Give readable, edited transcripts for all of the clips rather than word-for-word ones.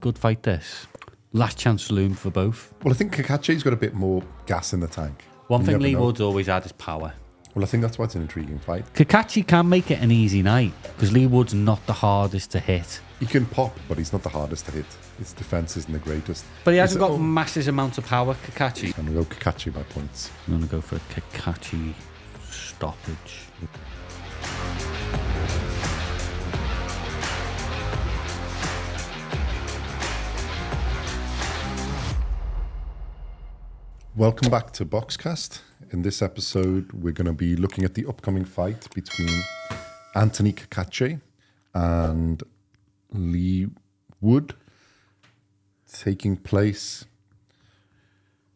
Good fight this. Last chance saloon for both. Well, I think Cacace's got a bit more gas in the tank. One You thing never Leigh know. Wood's always had is power. Well, I think that's why it's an intriguing fight. Cacace can make it an easy night because Leigh Wood's not the hardest to hit. He can pop, but he's not the hardest to hit. His defense isn't the greatest. But he hasn't got massive amounts of power, Cacace. I'm going to go Cacace by points. I'm going to go for a Cacace stoppage. Welcome back to BoxCast. In this episode, we're going to be looking at the upcoming fight between Anthony Cacace and Leigh Wood, taking place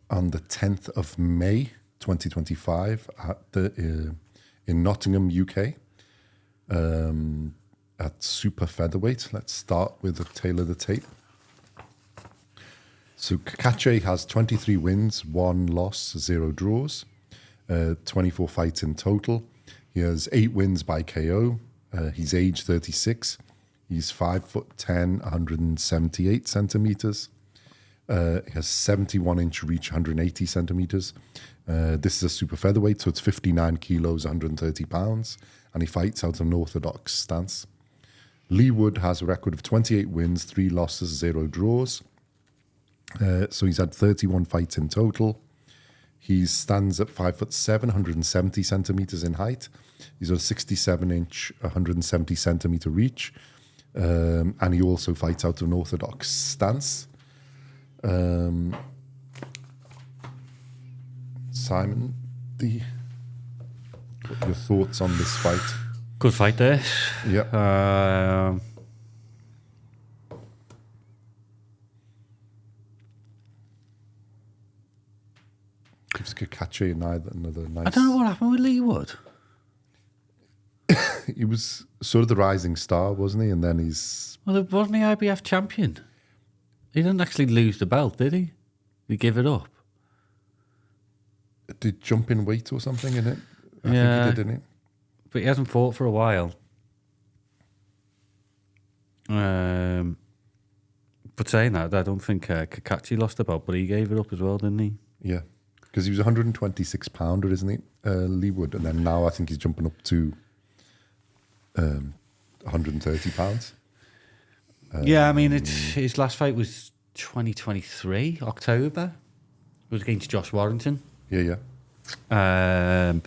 on the 10th of May 2025 in Nottingham, UK, at super featherweight. Let's start with the tail of the tape. So Cacace has 23 wins, 1 loss, 0 draws, 24 fights in total. He has 8 wins by KO. He's age 36. He's 5'10", 178 centimeters. He has 71-inch reach, 180 centimeters. This is a super featherweight, so it's 59 kilos, 130 pounds, and he fights out of an orthodox stance. Leigh Wood has a record of 28 wins, 3 losses, 0 draws. So he's had 31 fights in total. He stands at 5'7", 170 centimeters in height. He's got a 67-inch, 170 centimeter reach. And he also fights out of an orthodox stance. Simon, what are your thoughts on this fight? Good fight this. Yeah. Gives Cacace another nice... I don't know what happened with Leigh Wood. He was sort of the rising star, wasn't he? And then he's... Well, wasn't he IBF champion? He didn't actually lose the belt, did he? He gave it up. Did jump in weight or something in it? I think Yeah. he did, didn't he? But he hasn't fought for a while. But saying that, I don't think Cacace lost the belt, but he gave it up as well, didn't he? Yeah. Because he was a 126 pounder, isn't he? Leigh Wood. And then now I think he's jumping up to 130 pounds. Yeah, I mean, his last fight was 2023, October. It was against Josh Warrington. Yeah, yeah.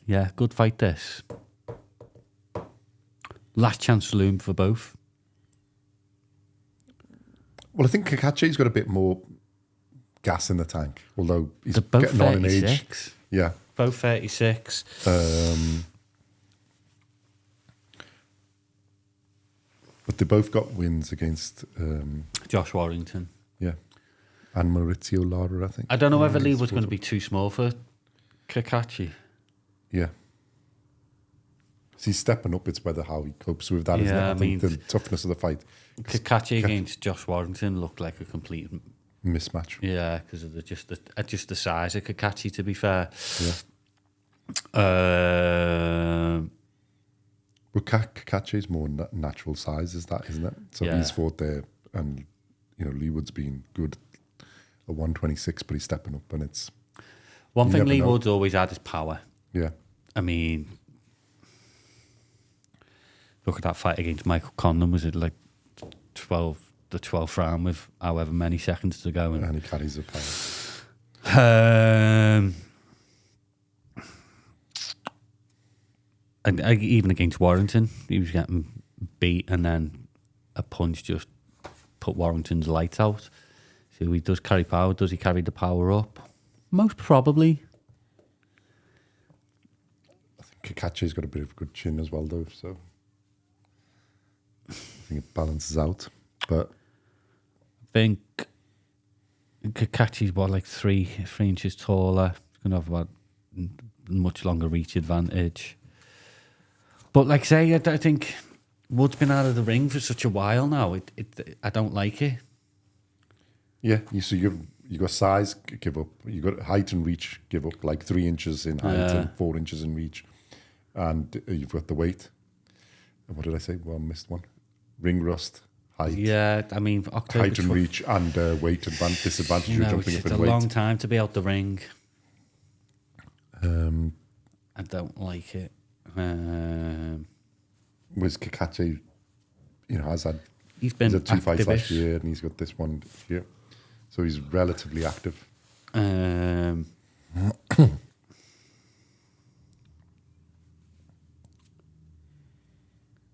Yeah, good fight this. Last chance saloon for both. Well, I think Cacace's got a bit more gas in the tank, although he's They're both getting on in age. 36. Yeah. Both 36. But they both got wins against... Josh Warrington. yeah. And Maurizio Lara, I think. I don't know whether Leigh was going to be too small for Cacace. Yeah. So he's stepping up. It's whether how he copes with that, isn't it? Yeah, I I think mean, the toughness of the fight. Against Josh Warrington looked like a complete Mismatch. yeah, because of just the size of Cacace. To be fair, Yeah. But Cacace's more natural size, is that, isn't it? So Yeah. he's fought there, and Leigh Wood's been good at 126, but he's stepping up, and it's one You thing never Leigh know. Wood's always had is power. yeah. I mean, look at that fight against Michael Condon. Was it like the 12th round with however many seconds to go? And he carries the power. And even against Warrington, he was getting beat, and then a punch just put Warrington's lights out. So he does carry power. Does he carry the power up? Most probably. I think Cacace's got a bit of a good chin as well, though. So I think it balances out. But I think Cacace's like 3 inches taller. He's going to have a much longer reach advantage. But like I say, I think Wood's been out of the ring for such a while now. I don't like it. yeah, so you got size, give up. You got height and reach, give up like 3 inches in height and 4 inches in reach, and you've got the weight. What did I say? Well, I missed one. Ring rust, height. Yeah, I mean, October height and reach and weight disadvantage. You're jumping up it's in a weight. long time to be out the ring. I don't like it. Was Cacace, has had He's been had 2 fights last activist. year, and he's got this one here, so he's relatively active.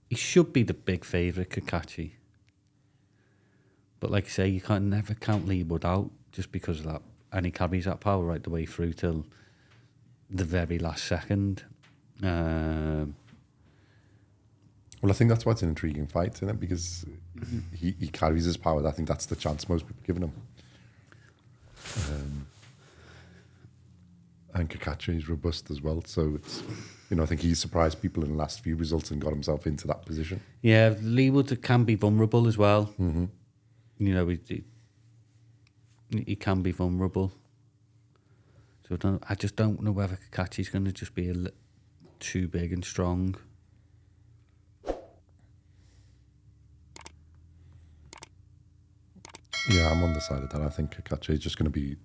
He should be the big favourite, Cacace. But like I say, you can't never count Leigh Wood out just because of that. And he carries that power right the way through till the very last second. Well, I think that's why it's an intriguing fight, isn't it? Because he carries his power. I think that's the chance most people are giving him. And Cacace is robust as well, so it's I think he's surprised people in the last few results and got himself into that position. Yeah, Leigh Wood can be vulnerable as well. Mm-hmm. He can be vulnerable. So I just don't know whether Cacace's going to just be too big and strong. Yeah, I'm on the side of that. I think Cacace is just going to be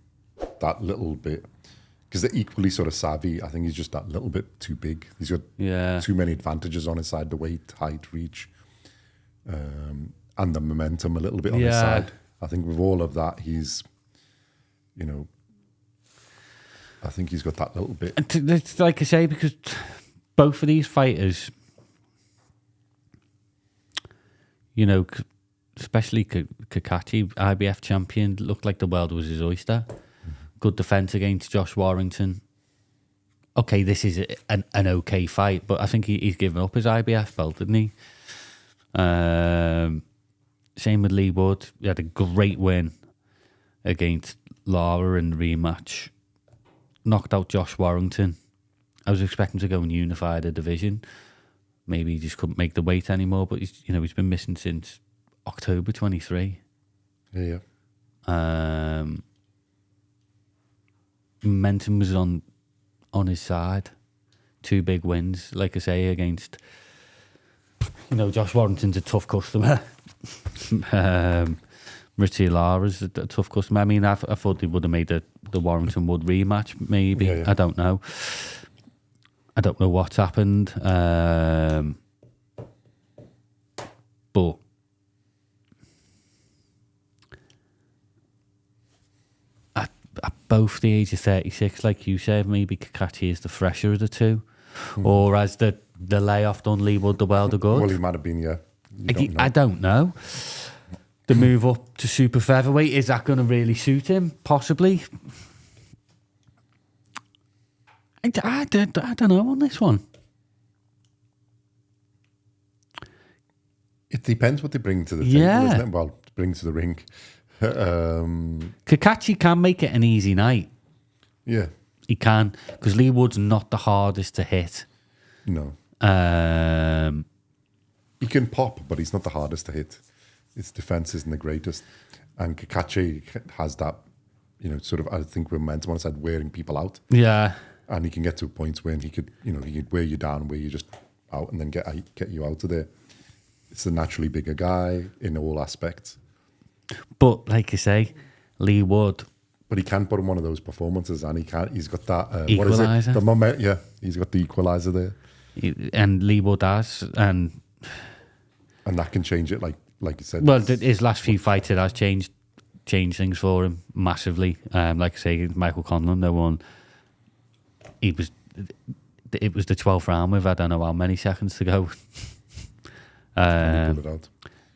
that little bit, because they're equally sort of savvy. I think he's just that little bit too big. He's got too many advantages on his side, the weight, height, reach, and the momentum a little bit on his side. I think with all of that, he's, I think he's got that little bit. And it's like I say, because both of these fighters, especially Cacace, IBF champion, looked like the world was his oyster. Good defence against Josh Warrington. Okay, this is an okay fight, but I think he's given up his IBF belt, didn't he? Same with Leigh Wood. He had a great win against Lara in the rematch. Knocked out Josh Warrington. I was expecting to go and unify the division. Maybe he just couldn't make the weight anymore, but he's been missing since October 23. Yeah. Momentum was on his side. 2 big wins, like I say, against Josh Warrington's a tough customer. Richie Lara's a tough customer. I mean, I thought they would have made the Warrington Wood rematch, maybe. Yeah. I don't know. I don't know what's happened. But at both the age of 36, like you said, maybe Cacace is the fresher of the two. Or as the layoff done Leigh Wood the world of good. Well, he might have been, yeah. I don't know. The move up to super featherweight, is that going to really suit him? Possibly. I don't know on this one. It depends what they bring to the table, isn't it? Well, bring to the ring. Cacace can make it an easy night. Yeah. He can, because Leigh Wood's not the hardest to hit. No. He can pop, but he's not the hardest to hit. His defense isn't the greatest. And Cacace has that, sort of, I think, momentum on his side, wearing people out. Yeah. And he can get to a point when he could wear you down, where you just out and then get you out of there. It's a naturally bigger guy in all aspects. But, like you say, Leigh Wood. But he can put in one of those performances, and he's got that... Equaliser. What is it? The moment, yeah, he's got the equaliser there. And Leigh Wood has, and that can change it, like you said. Well, his last few fights, it has changed things for him massively. Like I say, Michael Conlon, the one, it was the 12th round with I don't know how many seconds to go.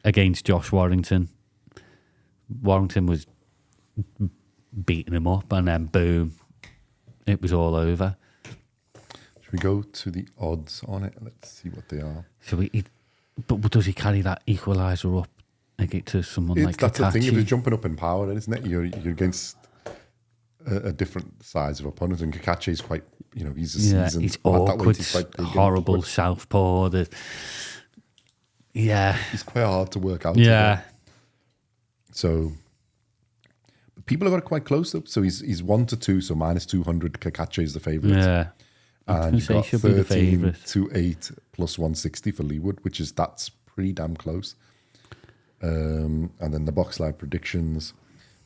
Against Josh Warrington. Warrington was beating him up, and then boom, it was all over. Should we go to the odds on it? Let's see what they are. But does he carry that equaliser up to someone like That's Cacace? the thing. If you're jumping up in power, isn't it? You're against a different size of opponent, and Cacace is quite, he's a seasoned. He's awkward, horrible southpaw. He's quite hard to work out. Yeah. So People have got it quite close though. So he's 1-2, so -200. Cacace is the favourite. Yeah. And you've got should be the 13 favourite. to 8 plus 160 for Leigh, that's pretty damn close. And then the box live predictions,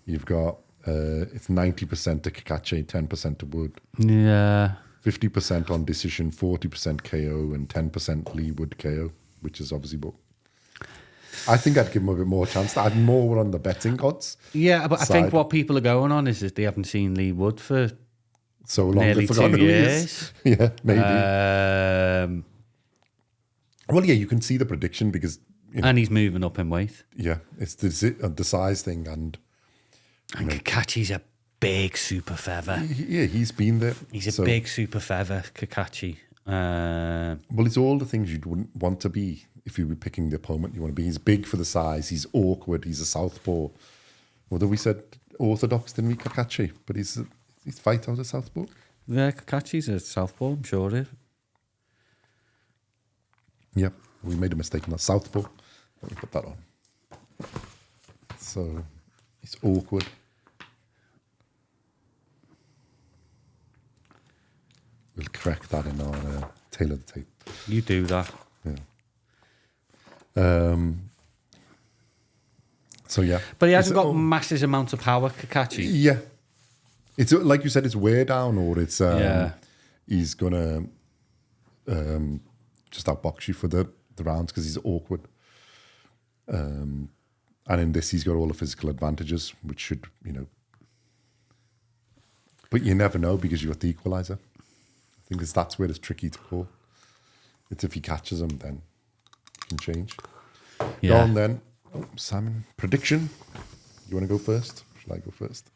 you've got it's 90% to Cacace, 10% to Wood, Yeah. 50% on decision, 40% KO, and 10% Leigh Wood KO, which is obviously what. I think I'd give him a bit more chance. I'd more on the betting odds. Yeah, but I think side. what people are going on is that they haven't seen Leigh Wood for So long nearly they forgot 2 who he years. is. Yeah, maybe. Um, Well, yeah, you can see the prediction because and he's moving up in weight. yeah, it's the size thing, and And Cacace's a big super feather. yeah, he's been there. He's a big super feather, Cacace. Well, it's all the things you'd wouldn't want to be if you were picking the opponent you want to be. He's big for the size. He's awkward. He's a southpaw. Although we said orthodox, didn't we, Cacace? But he's fight out of southpaw. Yeah, Cacace's a southpaw, I'm sure it is. Yeah, we made a mistake in that southpaw. Let me put that on. So he's awkward. We'll correct that in our tail of the tape. You do that. Yeah. So yeah, But he hasn't got massive amounts of power, Cacace. Yeah, it's like you said, it's wear down, or it's Yeah. he's gonna just outbox you for the rounds because he's awkward. And in this, he's got all the physical advantages, which should But you never know because you got the equalizer. I think that's where it's tricky to call. It's if he catches him, then it can change. Yeah. Go on then. Oh, Simon, prediction. You want to go first? Shall I go first?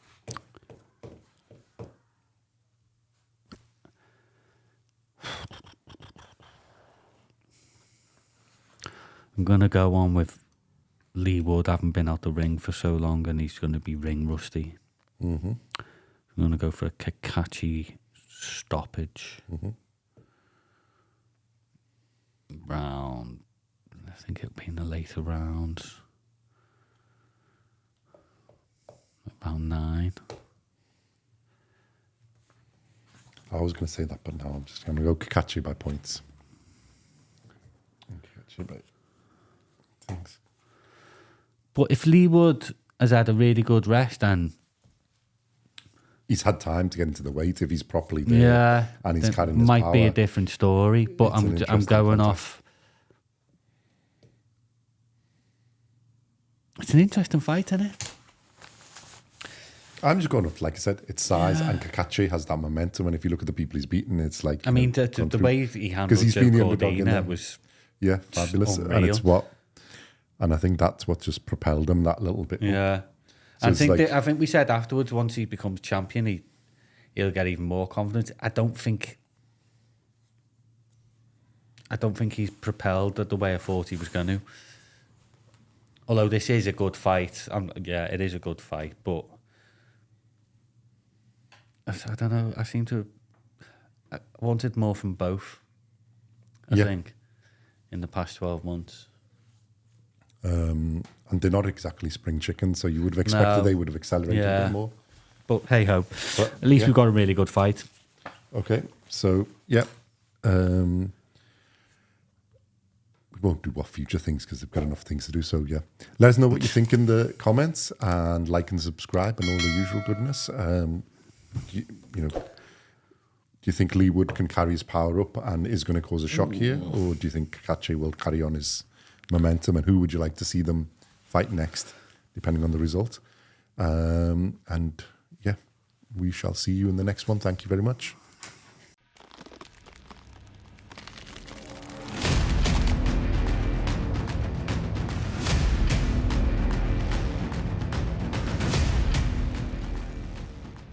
I'm going to go on with Leigh Wood having been out the ring for so long and he's going to be ring rusty. Mm-hmm. I'm going to go for a Cacace stoppage. Mm-hmm. Round, I think it'll be in the later rounds. Round 9. I was going to say that, but now I'm just going to go Cacace by points. Cacace by things. But if Leigh Wood has had a really good rest and He's had time to get into the weight if he's properly there. yeah, and he's it carrying his might power. be a different story. But It's an I'm interesting going contest. off. It's an interesting fight, isn't it? I'm just going off, like I said, it's size, and Cacace has that momentum. And if you look at the people he's beaten, it's like I mean, the gone through- way he handled he's Joe been the underdog in Cordina there. was yeah, fabulous, and unreal. and I think that's what just propelled him that little bit. more. yeah. So I it's think like- I think we said afterwards, once he becomes champion, he'll get even more confidence. I don't think he's propelled the way I thought he was going to. Although this is a good fight, yeah, it is a good fight, but I don't know. I seem to I wanted more from both. I Yeah. think in the past 12 months. And they're not exactly spring chickens, so you would have expected No. they would have accelerated a Yeah. bit more. But hey ho, But, at least yeah. we got a really good fight. Okay, so yeah, we won't do what future things because they've got enough things to do. So yeah, let us know what you think in the comments and like and subscribe and all the usual goodness. Do you think Leigh Wood can carry his power up and is going to cause a shock here, or do you think Cacace will carry on his momentum? And who would you like to see them fight next, depending on the result? And yeah, we shall see you in the next one. Thank you very much.